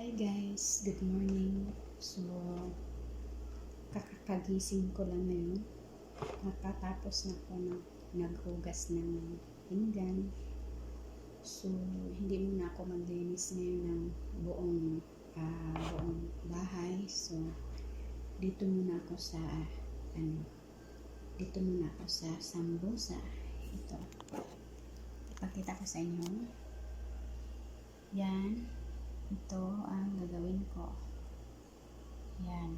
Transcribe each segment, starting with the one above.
Hi guys, good morning. So, kakakagising ko lang ngayon. Nakatapos na ako naghugas ng pinggan. So, hindi muna ako maglinis ngayon ng buong bahay. So, dito muna ako sa sambusa. Ito. Ipakita ko sa inyo. Yan. Ito ang gagawin ko. Yan.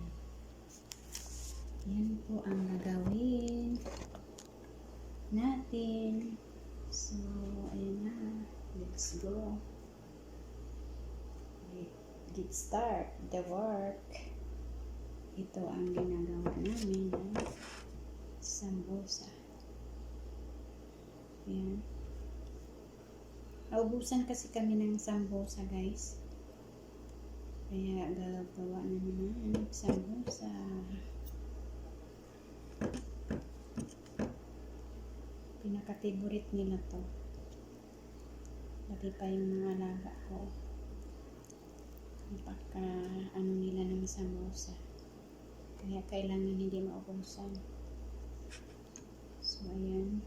Yan po ang gagawin natin. So, ayan na. Let's go. Get start the work. Ito ang ginagawa namin ng sambusa. Ayan. Naubusan kasi kami ng sambusa, guys. Kaya gagawa na naman ng sambusa. Pinaka-favorite nila to. Lagi pa yung mga alaga ko. Napaka nila ng sambusa. Kaya kailangan hindi maubusan. So, ayan.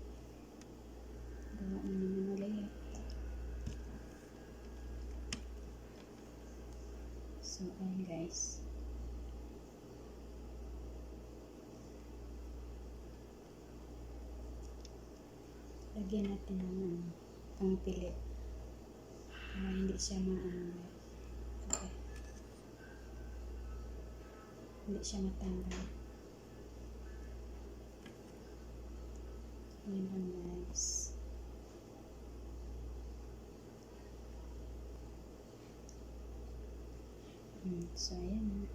Gawa na naman ulit. So, ayan guys. Lagyan natin ng pangpilit. Para hindi siya okay. Hindi siya matanggal. Ayan lang guys. So, ayan na.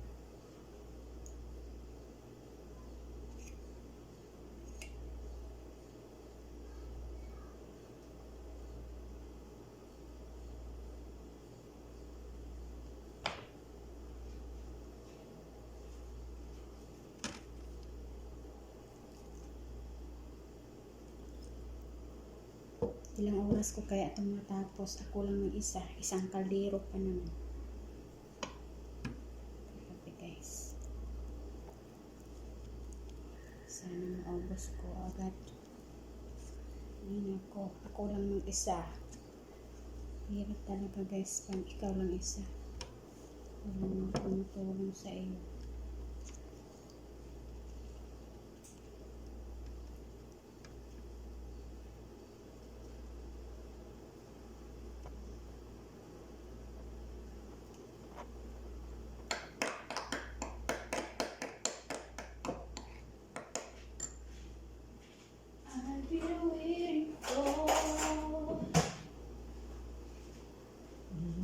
Ilang oras ko kaya ito matapos. Ako lang ng isa. Isang kaldero pa naman. Okay guys. Sana maubos ko agad. Ayun ako. Ako lang ng isa. Hirap talaga guys pag ikaw lang isa. Walang tumutulong sa iyo.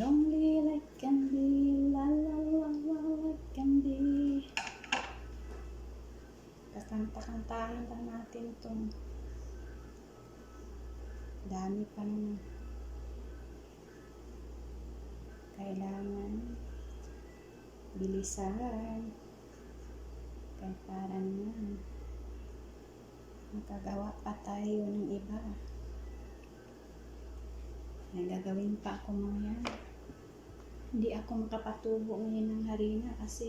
Lonely like can be, la la la la like can be. Kakanta-kantahan lang natin itong dami pa naman. Kailangan bilisan. Kaya para naman makagawa pa tayo ng iba. Nagagawin pa ako mga yan. Hindi ako makapatubo ngayon ng harina kasi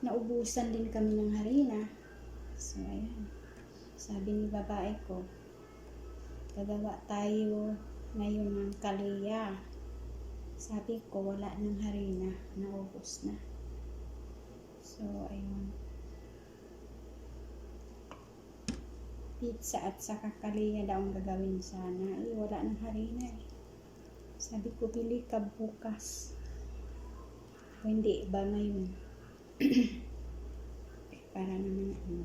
naubusan din kami ng harina. So, ayan. Sabi ni babae ko, gagawa tayo ngayon ng kaliya. Sabi ko, wala ng harina. Naubos na. So, ayun. Pizza at saka kaliya daw ang gagawin sana. Wala ng harina eh. Sabi ko, bili ka bukas. O hindi ba ngayon? Para naman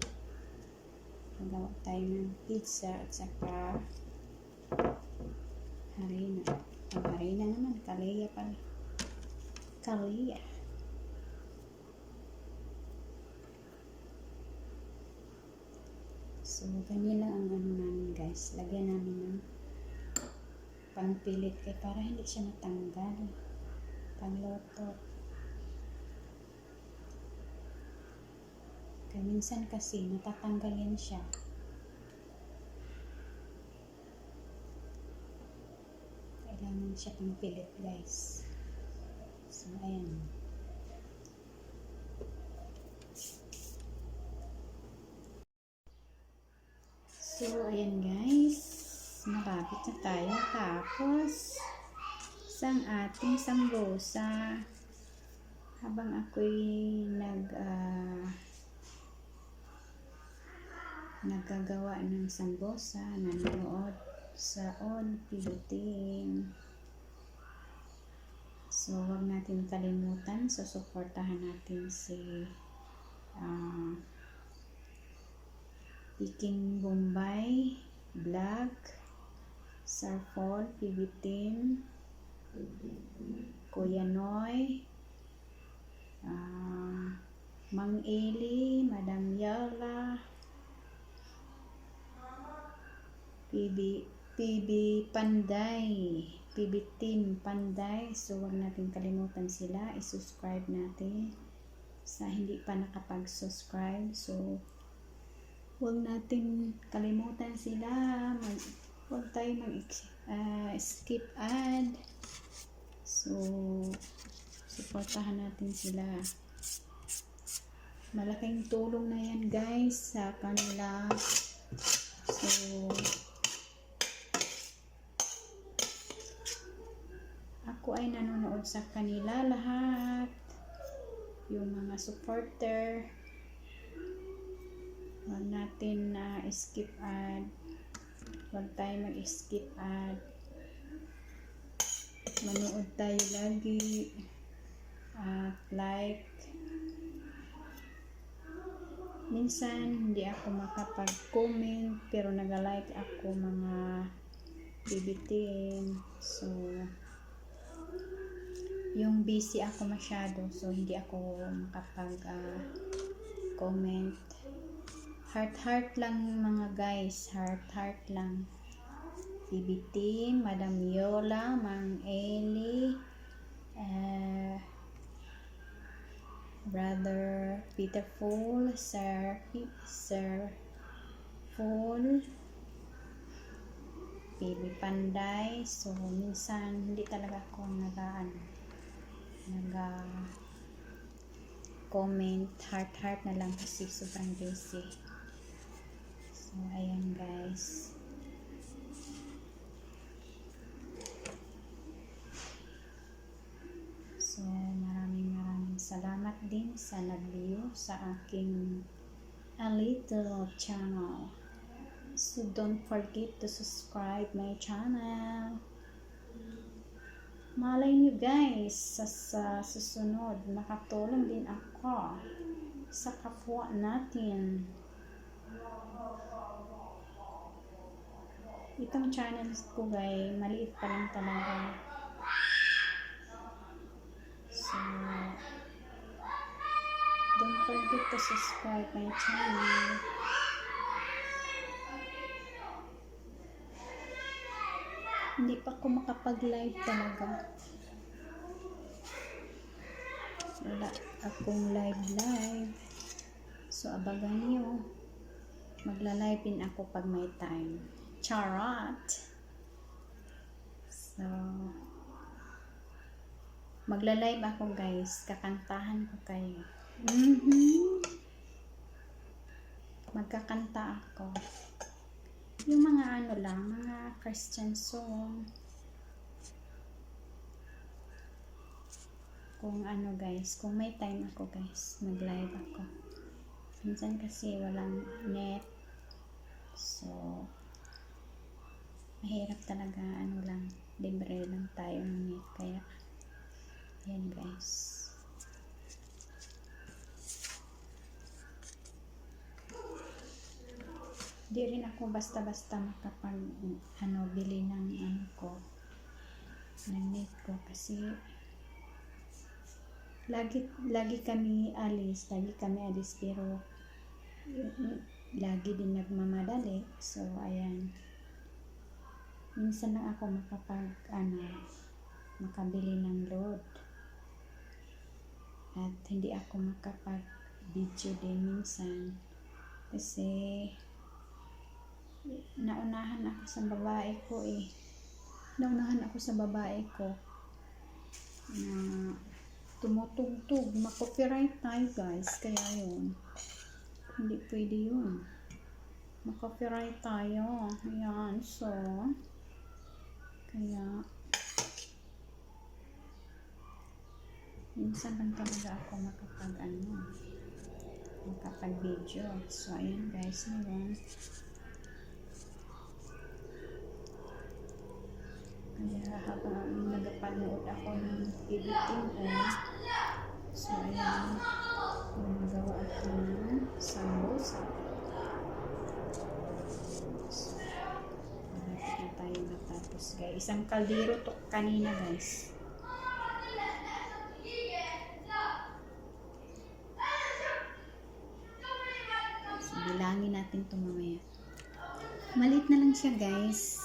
magawa tayo ng pizza at saka harina. Ang harina naman, kaliya pala. Kaliya. So, ganyan lang ang namin guys. Lagyan namin ng pangpilit para hindi siya matanggal. Pangloto. Kaya minsan kasi natatanggal yan siya. Kailangan siya pangpilit guys. So, ayan. So, ayan guys. Malapit na tayo tapos sa ating sambosa. Habang ako'y nagagawa ng sambosa, nanonood sa PBTV. So, wag natin kalimutan, susuportahan natin si Peking Bombay Vlog, Sarfol PBTV, Kuya Noy, Mang Eli, Madam Yola, PB Panday, PB Team Panday. So, huwag natin kalimutan sila. I-subscribe natin sa hindi pa nakapag-subscribe. So, huwag natin kalimutan sila. Huwag tayo mag-skip ad. So, suportahan natin sila. Malaking tulong na yan guys sa kanila. So, ako ay nanonood sa kanila lahat. Yung mga supporter. Huwag natin skip ad. Huwag tayo mag-skip ad. Manood tayo lagi. At like. Minsan hindi ako makapag-comment pero nag-like ako mga bibitin. So, yung busy ako masyado, so hindi ako makapag-comment. Heart lang mga guys, heart lang. Bibitin, Madam Yola, Mang Eli, Brother Peterful, Sir Full, Baby Panday. So, minsan hindi talaga ako comment, heart na lang kasi sobrang busy. So, ayan guys. So, maraming salamat din sa nag-view sa aking little channel. So, don't forget to subscribe my channel. Malay nyo guys, sa susunod, makatulong din ako sa kapwa natin. Itong channel ko guys, maliit pa lang talaga. So, don't forget to subscribe my channel. Hindi pa ako makapag-live talaga. Wala akong live. So, abangan nyo. Magla-live din ako pag may time. Charot! So, magla-live ako guys. Kakantahan ko kayo. Magkakanta ako. Yung mga mga Christian song. Kung guys, kung may time ako guys, mag-live ako. Minsan kasi walang net. So, mahirap talaga libre lang tayo ng net. Kaya, yan guys. Di rin ako basta-basta makapag bili ng ng net ko kasi lagi kami alis pero lagi din nagmamadali. So, ayan. Minsan lang ako makabili ng load. At hindi ako makapag-video din minsan kasi naunahan ako sa babae ko tumutugtog. Makopyright tayo guys. Kaya yun. Hindi pwede yun. Makopyright tayo. Ayan. So, kaya, minsan lang talaga ako makapag-video. So, ayan guys. Ayan. Kaya habang nagpanood ako ng editing ko, so ayan, gumagawa ako ng sambusa. So, malapit na tayo matapos guys. Isang kaldero to kanina guys. So, bilangin natin ito mamaya. Maliit na lang siya guys.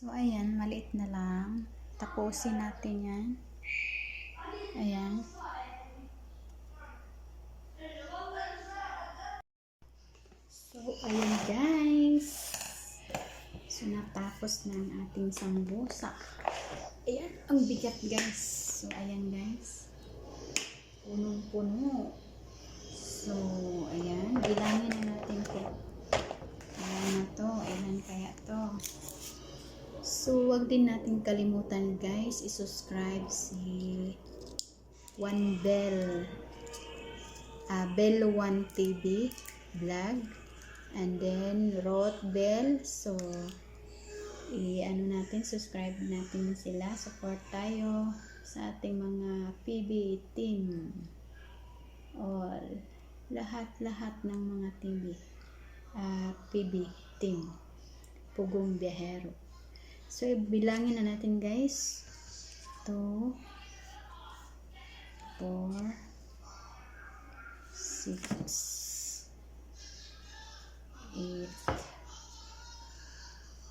So, ayan, maliit na lang. Tapusin natin yan. Ayan. So, ayan guys. So, natapos na ang ating sambusa. Ayan, ang bigat guys. So, ayan guys. Punong-puno. So, ayan. Bilangin na natin ito. Ayan na to. Ayan kaya to. So, wag din natin kalimutan guys, i-subscribe si Bell 1 TV vlog, and then Roth Bell. So, subscribe natin sila, support tayo sa ating mga PB team. All, lahat ng mga PB team. Pugong Biyahero. So, bilangin na natin guys. 2, 4, 6, 8,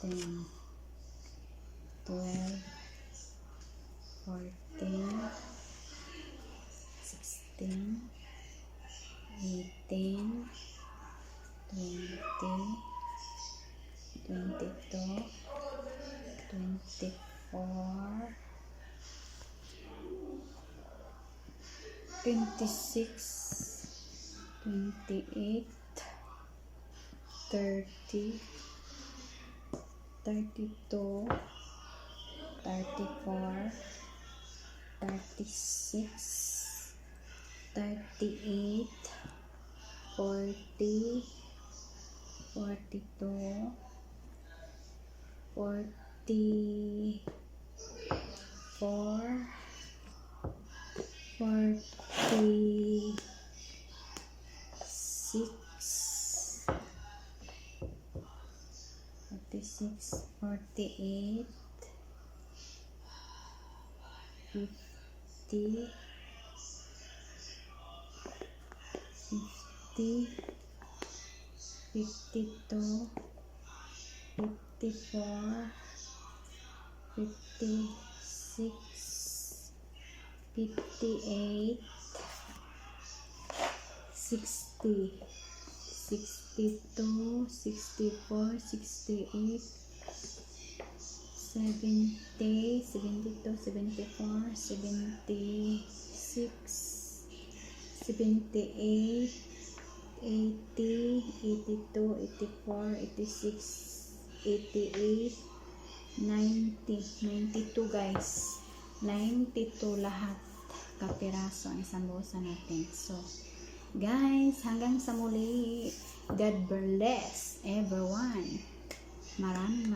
10, 12, 14, 16, 18, 20, 22, 24, 26, 28, 30, 32, 34, 36, 38, 40, 42, 44, 46, 48, 50, 52, 54, 56, 58, 60, 62, 64, 68, 70, 72, 74, 76, 78, 80, 82, 84, 86, 88, 90, 92 guys. 92 lahat kapiraso ang sambusa natin. So, guys, hanggang sa muli. God bless everyone. Maraming